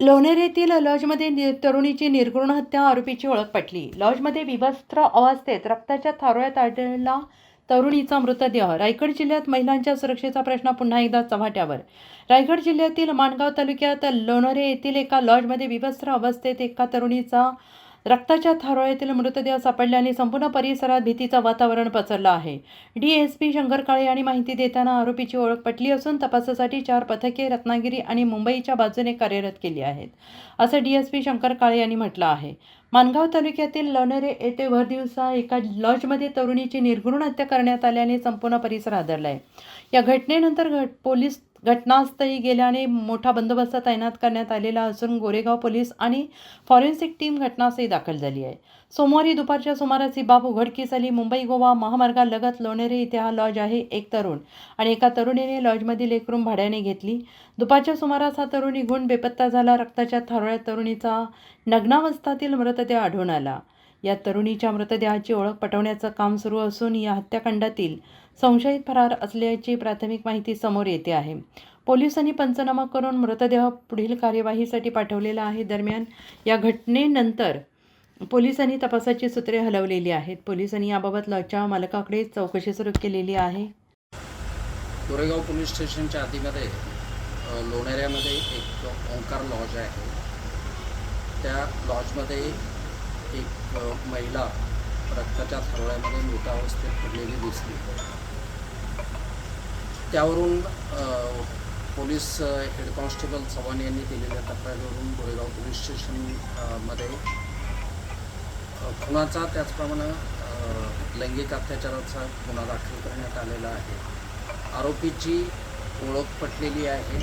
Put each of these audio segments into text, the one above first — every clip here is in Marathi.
लोणेर येथील लॉजमध्ये तरुणीची निर्घृण हत्या, आरोपीची ओळख पटली. लॉजमध्ये विभस्त्र अवस्थेत रक्ताच्या थारोळ्यात आढळला तरुणीचा मृतदेह. रायगड जिल्ह्यात महिलांच्या सुरक्षेचा प्रश्न पुन्हा एकदा चव्हाट्यावर. रायगड जिल्ह्यातील माणगाव तालुक्यात लोणेरे येथील एका लॉजमध्ये विभस्त्र अवस्थेत एका तरुणीचा रक्ताच्या थारोळ्यातील मृतदेह सापडल्याने संपूर्ण परिसरात भीतीचं वातावरण पसरलं आहे. DSP शंकर काळे यांनी माहिती देताना आरोपीची ओळख पटली असून तपासासाठी 4 पथके रत्नागिरी आणि मुंबईच्या बाजूने कार्यरत केली आहेत, असं DSP शंकर काळे यांनी म्हटलं आहे. माणगाव तालुक्यातील लोणेरे येथे भरदिवसा एका लॉजमध्ये तरुणीची निर्घृण हत्या करण्यात आल्याने संपूर्ण परिसर हादरलाय. या घटनेनंतर पोलीस घटनास्थळी गेल्याने मोठा बंदोबस्त तैनात करण्यात आलेला असून गोरेगाव पोलीस आणि फॉरेन्सिक टीम घटनास्थळी दाखल झाली आहे. सोमवारी दुपारच्या सुमारास ही बाब उघडकीस आली. मुंबई गोवा महामार्गालगत लोणेरे इथे हा लॉज आहे. एक तरुण आणि एका तरुणीने लॉजमधील एक रूम भाड्याने घेतली. दुपारच्या सुमारास हा तरुण निघून बेपत्ता झाला. रक्ताच्या थारोळ्यात तरुणीचा नग्नावस्थेतील मृतदेह आढळून आला. या तरुणीच्या मृतदेहाची ओळख पटवण्याचं काम सुरू असून या हत्याकांडातील संशयित फरार असल्याची प्राथमिक माहिती समोर येते आहे. पोलिसांनी पंचनामा करून मृतदेह पुढील कार्यवाहीसाठी पाठवलेला आहे. दरम्यान या घटनेनंतर पोलिसांनी तपासाची सूत्रे हलवलेली आहेत. पोलिसांनी याबाबत लॉजच्या मालकाकडे चौकशी सुरू केलेली आहे. गोरेगाव पोलीस स्टेशनच्या हद्दीमध्ये लोणेऱ्यामध्ये एक ओंकार लॉज आहे. त्या लॉजमध्ये एक महिला रक्ताच्या थारोळ्यामध्ये मृतावस्थेत पडलेली दिसली. त्यावरून पोलीस हेड कॉन्स्टेबल चव्हाण यांनी दिलेल्या तक्रारीवरून गोरेगाव पोलीस स्टेशनमध्ये खुनाचा त्याचप्रमाणे लैंगिक अत्याचाराचा गुन्हा दाखल करण्यात आलेला आहे. आरोपीची ओळख पटलेली आहे.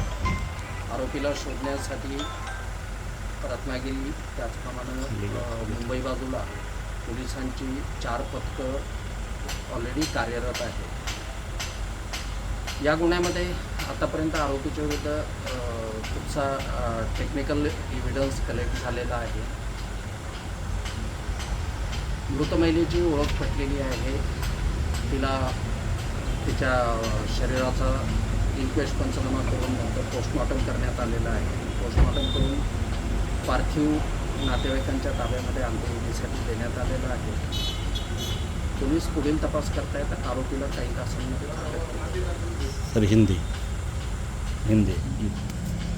आरोपीला शोधण्यासाठी रत्नागिरी त्याचप्रमाणे मुंबई बाजूला पोलिसांची 4 पथकं ऑलरेडी कार्यरत आहेत. या गुन्ह्यामध्ये आतापर्यंत आरोपीच्या विरुद्ध खूपसा टेक्निकल एव्हिडन्स कलेक्ट झालेला आहे. मृत महिलेची ओळख पटलेली आहे. तिला तिच्या शरीराचा इन्क्वेस्ट पंचनामा करून नंतर पोस्टमॉर्टम करण्यात आलेला आहे. पोस्टमॉर्टम करून पार्थिव नातेवाईकांच्या ताब्यामध्ये अंत्यविधीसाठी देण्यात आलेला आहे. पोलीस पुढील तपास करतायत. आरोपीला काही तासांमध्ये सर हिंदी